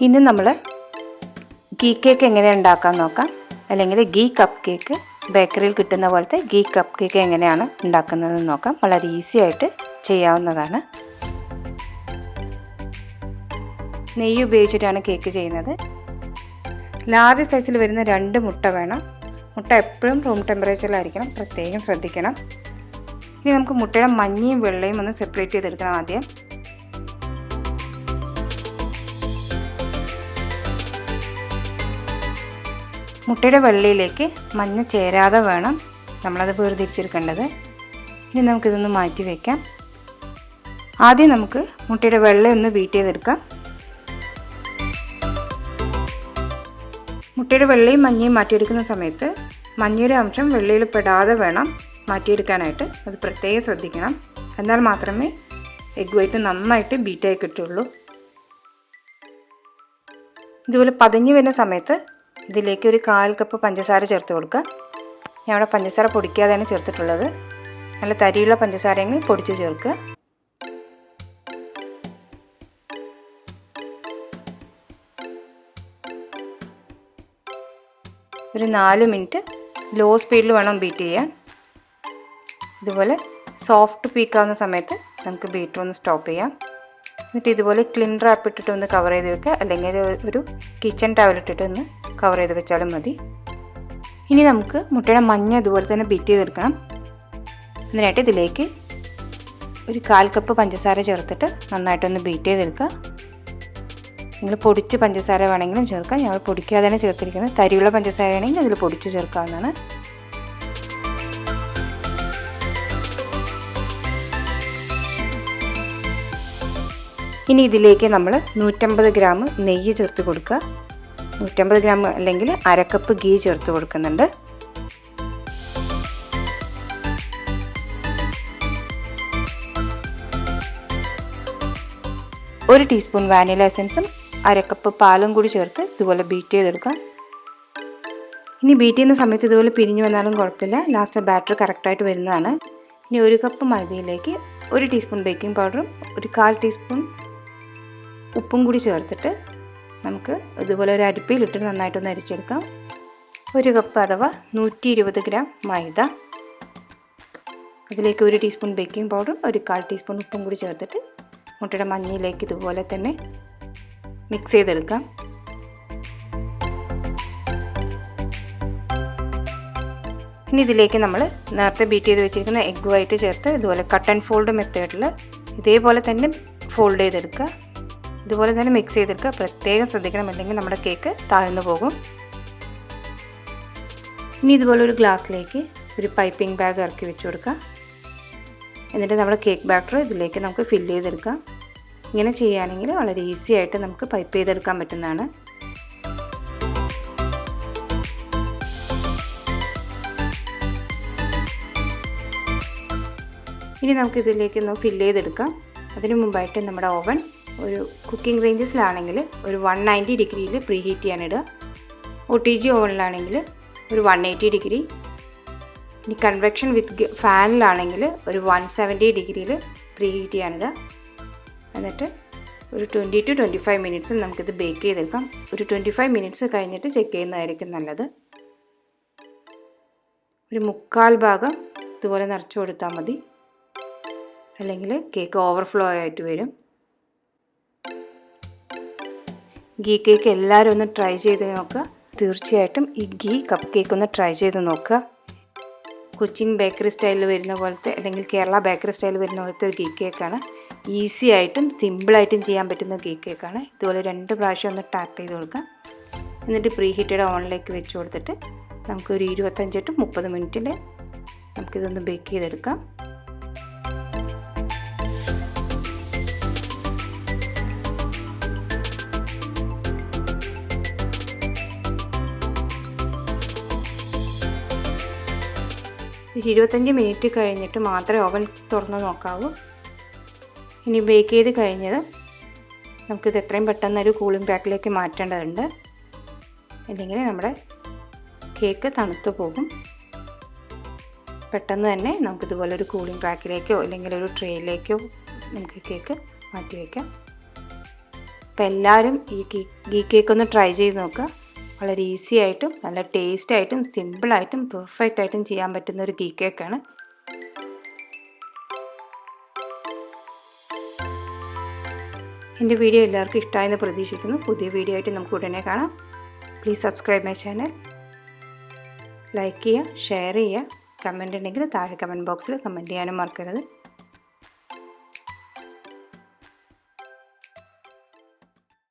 ഇന്ന് നമ്മൾ ഗീ കേക്ക് എങ്ങനെ ഉണ്ടാക്കാൻ നോക്കാം. അല്ലെങ്കിൽ ഗീ കപ്പ് കേക്ക്, ബേക്കറിയിൽ കിട്ടുന്ന പോലത്തെ ഗീ കപ്പ് കേക്ക് എങ്ങനെയാണ് ഉണ്ടാക്കുന്നതെന്ന് നോക്കാം. വളരെ ഈസി ആയിട്ട് ചെയ്യാവുന്നതാണ്. നെയ്യ് ഉപയോഗിച്ചിട്ടാണ് കേക്ക് ചെയ്യുന്നത്. ലാർജ് സൈസിൽ വരുന്ന 2 മുട്ട വേണം. മുട്ട എപ്പോഴും റൂം ടെമ്പറേച്ചറിലായിരിക്കണം, പ്രത്യേകം ശ്രദ്ധിക്കണം. ഇനി നമുക്ക് മുട്ടയുടെ മഞ്ഞയും വെള്ളയും ഒന്ന് സെപ്പറേറ്റ് ചെയ്തെടുക്കണം. ആദ്യം മുട്ടയുടെ വെള്ളയിലേക്ക് മഞ്ഞ ചേരാതെ വേണം നമ്മളത് വേർതിരിച്ചെടുക്കേണ്ടത്. ഇനി നമുക്കിതൊന്ന് മാറ്റി വയ്ക്കാം. ആദ്യം നമുക്ക് മുട്ടയുടെ വെള്ള ഒന്ന് ബീറ്റ് ചെയ്തെടുക്കാം. മുട്ടയുടെ വെള്ളയും മഞ്ഞയും മാറ്റിയെടുക്കുന്ന സമയത്ത് മഞ്ഞയുടെ അംശം വെള്ളയിൽ പെടാതെ വേണം മാറ്റിയെടുക്കാനായിട്ട്. അത് പ്രത്യേകം ശ്രദ്ധിക്കണം. എന്നാൽ മാത്രമേ എഗ് വൈറ്റ് നന്നായിട്ട് ബീറ്റായി കിട്ടുള്ളൂ. ഇതുപോലെ പതഞ്ഞ് വരുന്ന സമയത്ത് ഇതിലേക്ക് ഒരു 1/4 കപ്പ് പഞ്ചസാര ചേർത്ത് കൊടുക്കുക. ഞാൻ ഇവിടെ പഞ്ചസാര പൊടിക്കാതെയാണ് ചേർത്തിട്ടുള്ളത്. നല്ല തരിയുള്ള പഞ്ചസാരയെങ്കിൽ പൊടിച്ച് ചേർക്കുക. ഒരു 4 മിനിറ്റ് ലോ സ്പീഡിൽ വേണം ബീറ്റ് ചെയ്യാൻ. ഇതുപോലെ സോഫ്റ്റ് പീക്കാവുന്ന സമയത്ത് നമുക്ക് ബീറ്റർ ഒന്ന് സ്റ്റോപ്പ് ചെയ്യാം. എന്നിട്ട് ഇതുപോലെ ക്ലിൻ റാപ്പ് ഇട്ടിട്ട് ഒന്ന് കവർ ചെയ്ത് വെക്കുക. അല്ലെങ്കിൽ ഒരു കിച്ചൺ ടവൽ ഇട്ടിട്ട് ഒന്ന് കവർ ചെയ്ത് വെച്ചാലും മതി. ഇനി നമുക്ക് മുട്ടയുടെ മഞ്ഞ ഇതുപോലെ തന്നെ ബീറ്റ് ചെയ്തെടുക്കണം. അതിനായിട്ട് ഇതിലേക്ക് ഒരു 1/4 കപ്പ് പഞ്ചസാര ചേർത്തിട്ട് നന്നായിട്ടൊന്ന് ബീറ്റ് ചെയ്തെടുക്കുക. നിങ്ങൾ പൊടിച്ച് പഞ്ചസാര വേണമെങ്കിലും ചേർക്കാം. ഞങ്ങൾ പൊടിക്കാതെയാണ് ചേർത്തിരിക്കുന്നത്. തരിയുള്ള പഞ്ചസാര ആണെങ്കിൽ അതിൽ പൊടിച്ച് ചേർക്കാവുന്നതാണ്. ഇനി ഇതിലേക്ക് നമ്മൾ 150 ഗ്രാം നെയ്യ് ചേർത്ത് കൊടുക്കുക. 150 ഗ്രാം അല്ലെങ്കിൽ 1/2 കപ്പ് ഗീ ചേർത്ത് കൊടുക്കുന്നുണ്ട്. ഒരു ടീസ്പൂൺ വാനില എസൻസും 1/2 കപ്പ് പാലും കൂടി ചേർത്ത് ഇതുപോലെ ബീറ്റ് ചെയ്തെടുക്കാം. ഇനി ബീറ്റ് ചെയ്യുന്ന സമയത്ത് ഇതുപോലെ പിരിഞ്ഞു വന്നാലും കുഴപ്പമില്ല. ലാസ്റ്റ് ബാറ്റർ കറക്റ്റായിട്ട് വരുന്നതാണ്. ഇനി 1 കപ്പ് മൈദയിലേക്ക് 1 ടീസ്പൂൺ ബേക്കിംഗ് പൗഡറും 1/4 ടീസ്പൂൺ ഉപ്പും കൂടി ചേർത്തിട്ട് നമുക്ക് ഇതുപോലെ ഒരു അരിപ്പയിലിട്ട് നന്നായിട്ടൊന്ന് അരിച്ചെടുക്കാം. 1 കപ്പ് അഥവാ 120 ഗ്രാം മൈദ, അതിലേക്ക് 1 ടീസ്പൂൺ ബേക്കിംഗ് പൗഡറും 1/4 ടീസ്പൂൺ ഉപ്പും കൂടി ചേർത്തിട്ട് മുട്ടയുടെ മഞ്ഞയിലേക്ക് ഇതുപോലെ തന്നെ മിക്സ് ചെയ്തെടുക്കാം. ഇനി ഇതിലേക്ക് നമ്മൾ നേരത്തെ ബീറ്റ് ചെയ്ത് വെച്ചിരിക്കുന്ന എഗ് വൈറ്റ് ചേർത്ത് ഇതുപോലെ കട്ട് ആൻഡ് ഫോൾഡ് മെത്തേഡിൽ ഇതേപോലെ തന്നെ ഫോൾഡ് ചെയ്തെടുക്കുക. ഇതുപോലെ തന്നെ മിക്സ് ചെയ്തെടുക്കുക. പ്രത്യേകം ശ്രദ്ധിക്കണം, അല്ലെങ്കിൽ നമ്മുടെ കേക്ക് താഴ്ന്നു പോകും. ഇനി ഇതുപോലെ ഒരു ഗ്ലാസ്സിലേക്ക് ഒരു പൈപ്പിംഗ് ബാഗ് ഇറക്കി വെച്ച് കൊടുക്കുക. എന്നിട്ട് നമ്മുടെ കേക്ക് ബാറ്റർ ഇതിലേക്ക് നമുക്ക് ഫില്ല് ചെയ്തെടുക്കാം. ഇങ്ങനെ ചെയ്യുകയാണെങ്കിൽ വളരെ ഈസി ആയിട്ട് നമുക്ക് പൈപ്പ് ചെയ്തെടുക്കാൻ പറ്റുന്നതാണ്. ഇനി നമുക്ക് ഇതിലേക്ക് ഒന്ന് ഫില്ല് ചെയ്തെടുക്കാം. അതിനു മുമ്പായിട്ട് നമ്മുടെ ഓവൻ ഒരു കുക്കിംഗ് റേഞ്ചസിലാണെങ്കിൽ ഒരു 190 ഡിഗ്രിയിൽ പ്രീ ഹീറ്റ് ചെയ്യാനിടുക. OTG ഓവനിലാണെങ്കിൽ ഒരു 180 ഡിഗ്രി. ഇനി കൺവെക്ഷൻ വിത്ത് ഫാനിലാണെങ്കിൽ ഒരു 170 ഡിഗ്രിയിൽ പ്രീ ഹീറ്റ് ചെയ്യാനിടുക. എന്നിട്ട് ഒരു 20 to 25 മിനിറ്റ്സ് നമുക്കിത് ബേക്ക് ചെയ്തെടുക്കാം. ഒരു 25 മിനിറ്റ്സ് കഴിഞ്ഞിട്ട് ചെക്ക് ചെയ്യുന്നതായിരിക്കും നല്ലത്. ഒരു 1/4 ഭാഗം ഇതുപോലെ നിറച്ച് കൊടുത്താൽ മതി, അല്ലെങ്കിൽ കേക്ക് ഓവർഫ്ലോ ആയിട്ട് വരും. ഗീ കേക്ക് എല്ലാവരും ഒന്ന് ട്രൈ ചെയ്ത് നോക്കുക. തീർച്ചയായിട്ടും ഈ ഗീ കപ്പ് കേക്ക് ഒന്ന് ട്രൈ ചെയ്ത് നോക്കുക. കൊച്ചിൻ ബേക്കറി സ്റ്റൈലിൽ വരുന്ന പോലത്തെ, അല്ലെങ്കിൽ കേരള ബേക്കറി സ്റ്റൈലിൽ വരുന്ന പോലത്തെ ഒരു ഗീ കേക്കാണ്. ഈസി ആയിട്ടും സിമ്പിളായിട്ടും ചെയ്യാൻ പറ്റുന്ന ഗീ കേക്കാണ്. ഇതുപോലെ 2 പ്രാവശ്യം ഒന്ന് ടാപ്പ് ചെയ്ത് കൊടുക്കുക. എന്നിട്ട് പ്രീ ഹീറ്റഡ് ഓവനിലേക്ക് വെച്ച് കൊടുത്തിട്ട് നമുക്കൊരു 25 to 30 മിനിറ്റിൽ നമുക്കിതൊന്ന് ബേക്ക് ചെയ്തെടുക്കാം. ഒരു 25 മിനിറ്റ് കഴിഞ്ഞിട്ട് മാത്രമേ ഓവൻ തുറന്ന് നോക്കാവൂ. ഇനി ബേക്ക് ചെയ്ത് കഴിഞ്ഞത് നമുക്കിത് എത്രയും പെട്ടെന്ന് ഒരു കൂളിംഗ് റാക്കിലേക്ക് മാറ്റേണ്ടതുണ്ട്, അല്ലെങ്കിൽ നമ്മുടെ കേക്ക് തണുത്തു പോകും. പെട്ടെന്ന് തന്നെ നമുക്കിതുപോലെ ഒരു കൂളിംഗ് റാക്കിലേക്കോ അല്ലെങ്കിൽ ഒരു ട്രേയിലേക്കോ നമുക്ക് കേക്ക് മാറ്റി വയ്ക്കാം. അപ്പോൾ എല്ലാവരും ഈ ഗീ കേക്ക് ഒന്ന് ട്രൈ ചെയ്ത് നോക്കുക. വളരെ ഈസി ആയിട്ടും നല്ല ടേസ്റ്റായിട്ടും സിമ്പിളായിട്ടും പെർഫെക്റ്റായിട്ടും ചെയ്യാൻ പറ്റുന്ന ഒരു ഗീ കേക്കാണ്. എൻ്റെ വീഡിയോ എല്ലാവർക്കും ഇഷ്ടമായെന്ന് പ്രതീക്ഷിക്കുന്നു. പുതിയ വീഡിയോ ആയിട്ട് നമുക്ക് ഉടനെ കാണാം. Please subscribe my channel. Like ചെയ്യുക, ഷെയർ ചെയ്യുക. കമൻ്റ് ഉണ്ടെങ്കിൽ താഴെ കമൻറ്റ് ബോക്സിൽ കമൻറ്റ് ചെയ്യാനും മറക്കരുത്.